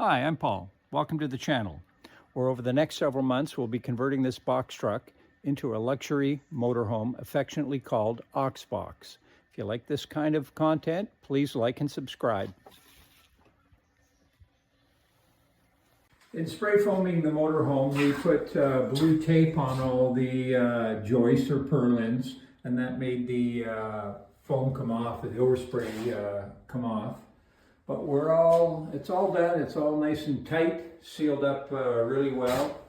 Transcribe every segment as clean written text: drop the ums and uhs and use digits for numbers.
Hi, I'm Paul. Welcome to the channel, where over the next several months we'll be converting this box truck into a luxury motorhome affectionately called Oxbox. If you like this kind of content, please like and subscribe. In spray foaming the motorhome, we put blue tape on all the joists or purlins, and that made the foam come off, the overspray come off. But it's all done, it's all nice and tight, sealed up really well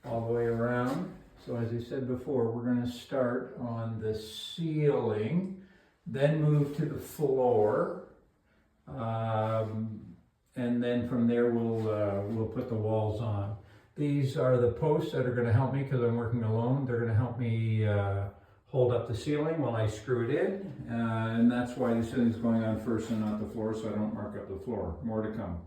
all the way around. So as I said before, we're going to start on the ceiling, then move to the floor, and then from there we'll put the walls on. These are the posts that are going to help me because I'm working alone. They're going to help me hold up the ceiling while I screw it in, and that's why the ceiling's going on first and not the floor, so I don't mark up the floor. More to come.